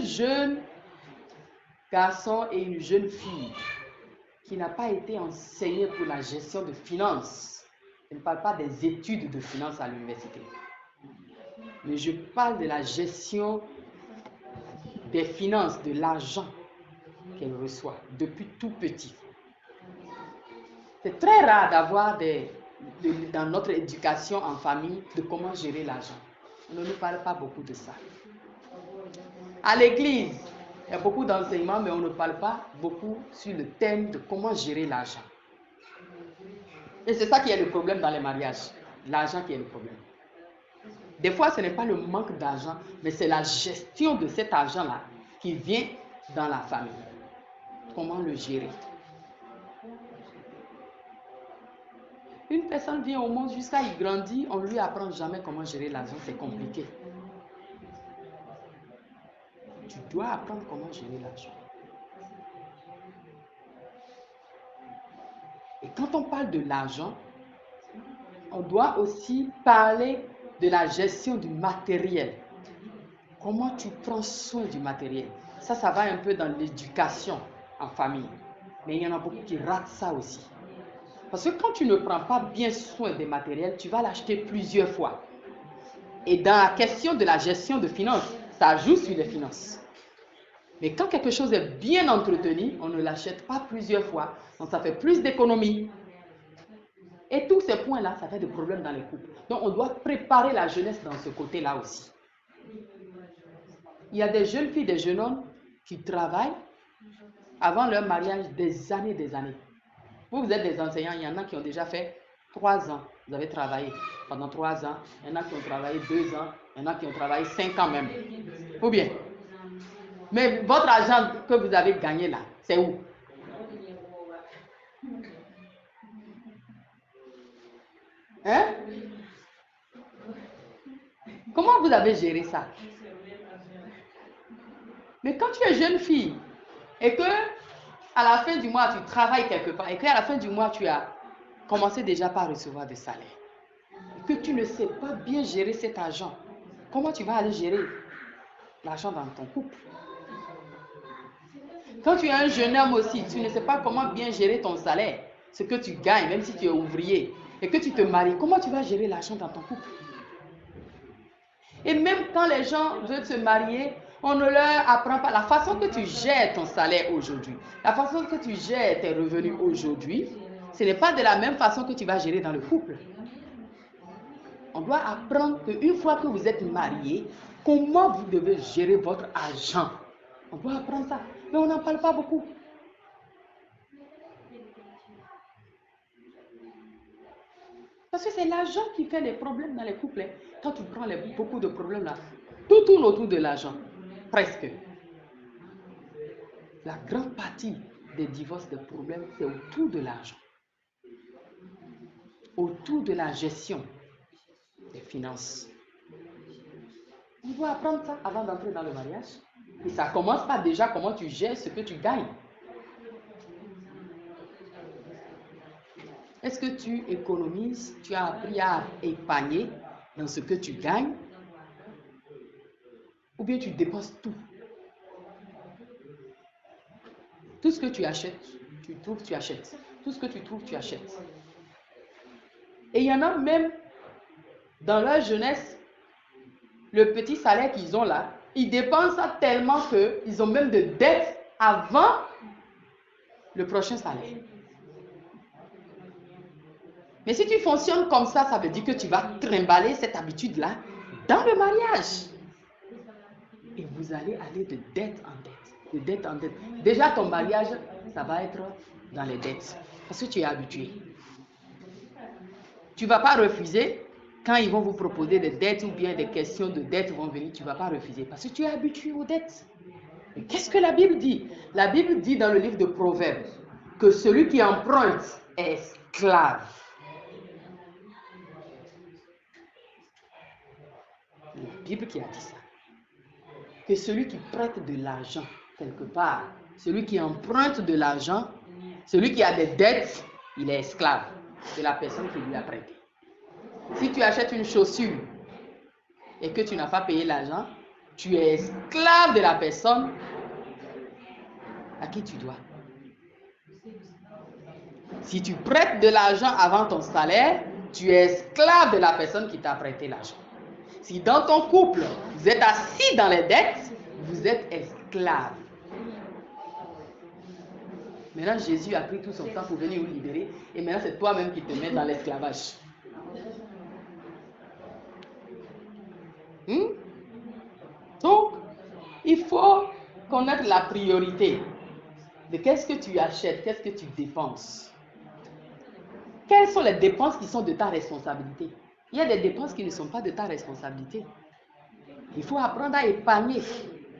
jeune garçon et une jeune fille qui n'a pas été enseigné pour la gestion de finances, je ne parle pas des études de finances à l'université, mais je parle de la gestion des finances, de l'argent qu'elle reçoit depuis tout petit. C'est très rare d'avoir dans notre éducation en famille de comment gérer l'argent. On ne nous parle pas beaucoup de ça. À l'église, il y a beaucoup d'enseignements, mais on ne parle pas beaucoup sur le thème de comment gérer l'argent. Et c'est ça qui est le problème dans les mariages. L'argent qui est le problème. Des fois, ce n'est pas le manque d'argent, mais c'est la gestion de cet argent-là qui vient dans la famille. Comment le gérer? Une personne vient au monde jusqu'à y grandir, on ne lui apprend jamais comment gérer l'argent, c'est compliqué. Tu dois apprendre comment gérer l'argent. Et quand on parle de l'argent, on doit aussi parler de la gestion du matériel. Comment tu prends soin du matériel? Ça va un peu dans l'éducation en famille. Mais il y en a beaucoup qui ratent ça aussi. Parce que quand tu ne prends pas bien soin des matériels, tu vas l'acheter plusieurs fois. Et dans la question de la gestion de finances, ça joue sur les finances. Mais quand quelque chose est bien entretenu, on ne l'achète pas plusieurs fois. Donc ça fait plus d'économies. Et tous ces points-là, ça fait des problèmes dans les couples. Donc on doit préparer la jeunesse dans ce côté-là aussi. Il y a des jeunes filles, des jeunes hommes qui travaillent avant leur mariage des années. Vous êtes des enseignants, il y en a qui ont déjà fait 3 ans. Vous avez travaillé pendant 3 ans. Il y en a qui ont travaillé 2 ans. Il y en a qui ont travaillé 5 ans même. Ou bien. Mais votre argent que vous avez gagné là, c'est où? Hein? Comment vous avez géré ça? Mais quand tu es jeune fille et que à la fin du mois tu travailles quelque part et qu'à la fin du mois tu as commencé déjà par recevoir des salaires et que tu ne sais pas bien gérer cet argent, comment tu vas aller gérer l'argent dans ton couple? Quand tu es un jeune homme aussi, tu ne sais pas comment bien gérer ton salaire, ce que tu gagnes, même si tu es ouvrier, et que tu te maries, comment tu vas gérer l'argent dans ton couple? Et même quand les gens veulent se marier, on ne leur apprend pas la façon que tu gères ton salaire aujourd'hui, la façon que tu gères tes revenus aujourd'hui, ce n'est pas de la même façon que tu vas gérer dans le couple. On doit apprendre qu'une fois que vous êtes mariés, comment vous devez gérer votre argent. On doit apprendre ça, mais on n'en parle pas beaucoup. Parce que c'est l'argent qui fait les problèmes dans les couples. Quand tu prends beaucoup de problèmes là, tout tourne autour de l'argent. Presque. La grande partie des divorces, des problèmes, c'est autour de l'argent. Autour de la gestion des finances. On doit apprendre ça avant d'entrer dans le mariage. Et ça commence par déjà comment tu gères ce que tu gagnes. Est-ce que tu économises? Tu as appris à épargner dans ce que tu gagnes? Ou bien tu dépenses tout? Tout ce que tu achètes, tu trouves, tu achètes. Tout ce que tu trouves, tu achètes. Et il y en a même, dans leur jeunesse, le petit salaire qu'ils ont là, ils dépensent ça tellement qu'ils ont même de dettes avant le prochain salaire. Mais si tu fonctionnes comme ça veut dire que tu vas trimballer cette habitude-là dans le mariage. Et vous allez aller de dette en dette, de dette en dette. Déjà, ton mariage, ça va être dans les dettes, parce que tu es habitué. Tu ne vas pas refuser quand ils vont vous proposer des dettes ou bien des questions de dettes vont venir, tu ne vas pas refuser, parce que tu es habitué aux dettes. Et qu'est-ce que la Bible dit? La Bible dit dans le livre de Proverbes que celui qui emprunte est esclave. La Bible qui a dit ça. Que celui qui prête de l'argent quelque part, celui qui emprunte de l'argent, celui qui a des dettes, il est esclave de la personne qui lui a prêté. Si tu achètes une chaussure et que tu n'as pas payé l'argent, tu es esclave de la personne à qui tu dois. Si tu prêtes de l'argent avant ton salaire, tu es esclave de la personne qui t'a prêté l'argent. Si dans ton couple, vous êtes assis dans les dettes, vous êtes esclave. Maintenant, Jésus a pris tout son temps pour venir vous libérer. Et maintenant, c'est toi-même qui te mets dans l'esclavage. Donc, il faut connaître la priorité de qu'est-ce que tu achètes, qu'est-ce que tu dépenses. Quelles sont les dépenses qui sont de ta responsabilité? Il y a des dépenses qui ne sont pas de ta responsabilité. Il faut apprendre à épargner.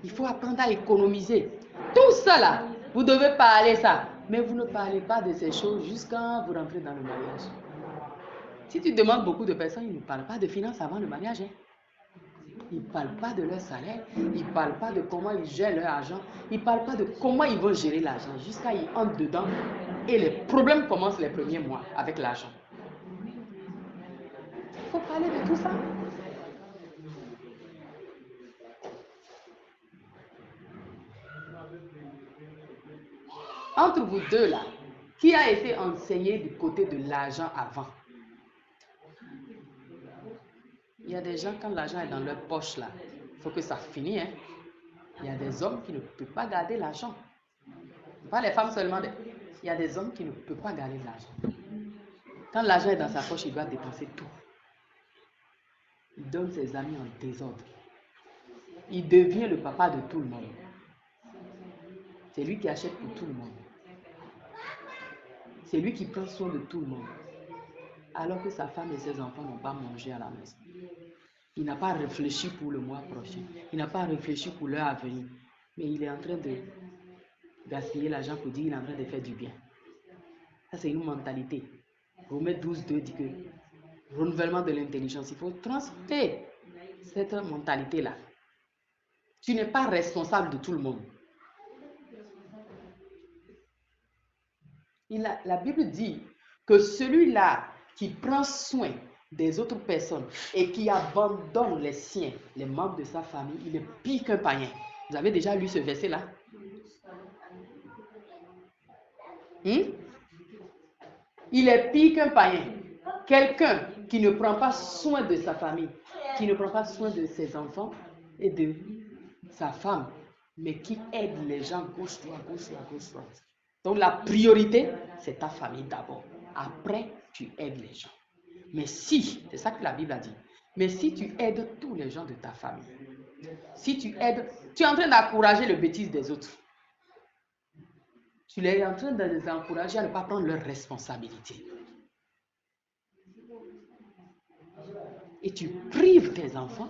Il faut apprendre à économiser. Tout ça là, vous devez parler ça. Mais vous ne parlez pas de ces choses jusqu'à vous rentrer dans le mariage. Si tu demandes beaucoup de personnes, ils ne parlent pas de finances avant le mariage. Ils ne parlent pas de leur salaire. Ils ne parlent pas de comment ils gèrent leur argent. Ils ne parlent pas de comment ils vont gérer l'argent. Jusqu'à ils entrent dedans. Et les problèmes commencent les premiers mois avec l'argent. Il faut parler de tout ça. Entre vous deux là, qui a été enseigné du côté de l'argent avant? Il y a des gens, quand l'argent est dans leur poche là, il faut que ça finisse. Il y a des hommes qui ne peuvent pas garder l'argent. Pas les femmes seulement. Il y a des hommes qui ne peuvent pas garder l'argent. Quand l'argent est dans sa poche, il doit dépenser tout. Il donne ses amis en désordre. Il devient le papa de tout le monde. C'est lui qui achète pour tout le monde. C'est lui qui prend soin de tout le monde. Alors que sa femme et ses enfants n'ont pas mangé à la maison. Il n'a pas réfléchi pour le mois prochain. Il n'a pas réfléchi pour leur avenir. Mais il est en train de gaspiller l'argent pour dire qu'il est en train de faire du bien. Ça, c'est une mentalité. Romains 12:2 dit que renouvellement de l'intelligence, il faut transmettre cette mentalité-là. Tu n'es pas responsable de tout le monde. La Bible dit que celui-là qui prend soin des autres personnes et qui abandonne les siens, les membres de sa famille, il est pire qu'un païen. Vous avez déjà lu ce verset-là? Il est pire qu'un païen. Quelqu'un qui ne prend pas soin de sa famille, qui ne prend pas soin de ses enfants et de sa femme, mais qui aide les gens gauche, droite, gauche, droite, gauche, droite. Donc la priorité, c'est ta famille d'abord. Après, tu aides les gens. Mais si, c'est ça que la Bible a dit, mais si tu aides tous les gens de ta famille, si tu aides, tu es en train d'encourager le bêtise des autres. Tu es en train de les encourager à ne pas prendre leurs responsabilités. Et tu prives tes enfants.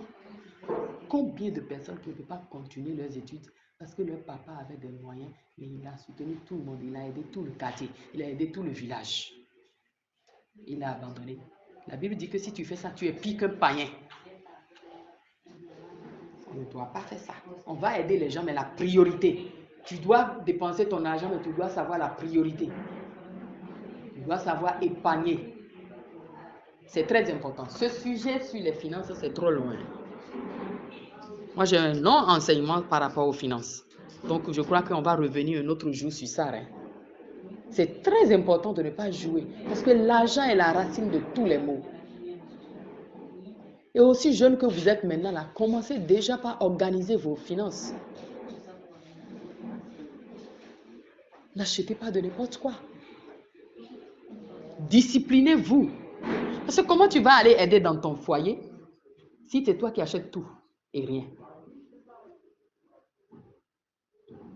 Combien de personnes qui ne peuvent pas continuer leurs études parce que leur papa avait des moyens, mais il a soutenu tout le monde, il a aidé tout le quartier, il a aidé tout le village. Il a abandonné. La Bible dit que si tu fais ça, tu es pire qu'un païen. On ne doit pas faire ça. On va aider les gens, mais la priorité. Tu dois dépenser ton argent, mais tu dois savoir la priorité. Tu dois savoir épargner. C'est très important. Ce sujet sur les finances, c'est trop loin. Moi, j'ai un long enseignement par rapport aux finances. Donc, je crois qu'on va revenir un autre jour sur ça. C'est très important de ne pas jouer. Parce que l'argent est la racine de tous les maux. Et aussi jeune que vous êtes maintenant, là, commencez déjà par organiser vos finances. N'achetez pas de n'importe quoi. Disciplinez-vous. Parce que comment tu vas aller aider dans ton foyer si c'est toi qui achètes tout et rien?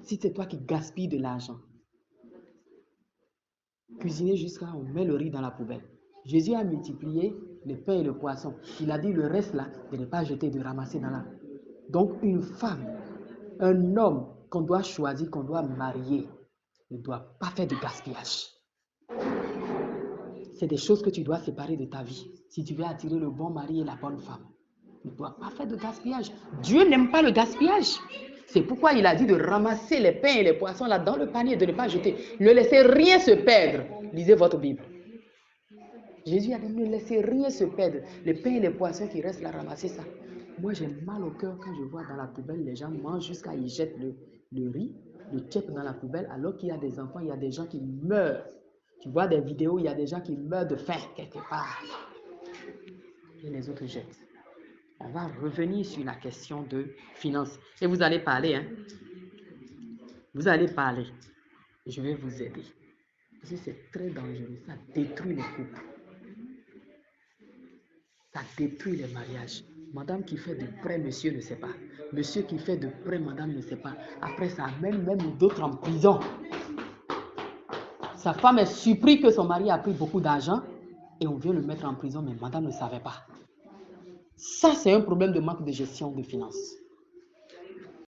Si c'est toi qui gaspilles de l'argent. Cuisiner jusqu'à on met le riz dans la poubelle. Jésus a multiplié le pain et le poisson. Il a dit le reste là, de ne pas jeter, de ramasser dans la... Donc une femme, un homme qu'on doit choisir, qu'on doit marier, ne doit pas faire de gaspillage. C'est des choses que tu dois séparer de ta vie. Si tu veux attirer le bon mari et la bonne femme, tu ne dois pas faire de gaspillage. Dieu n'aime pas le gaspillage. C'est pourquoi il a dit de ramasser les pains et les poissons là dans le panier, de ne pas jeter. Ne laissez rien se perdre. Lisez votre Bible. Jésus a dit ne laissez rien se perdre. Les pains et les poissons qui restent là, ramassez ça. Moi, j'ai mal au cœur quand je vois dans la poubelle, les gens mangent jusqu'à ils jettent le riz, le tchèp dans la poubelle, alors qu'il y a des enfants, il y a des gens qui meurent. Tu vois des vidéos, il y a des gens qui meurent de faim quelque part. Et les autres jettent. On va revenir sur la question de finances. Et vous allez parler, hein. Vous allez parler. Je vais vous aider. Parce que c'est très dangereux. Ça détruit les couples. Ça détruit les mariages. Madame qui fait de près, monsieur ne sait pas. Monsieur qui fait de près, madame ne sait pas. Après, ça amène même d'autres en prison. Sa femme est surprise que son mari a pris beaucoup d'argent et on vient le mettre en prison, mais madame ne savait pas. Ça, c'est un problème de manque de gestion de finances.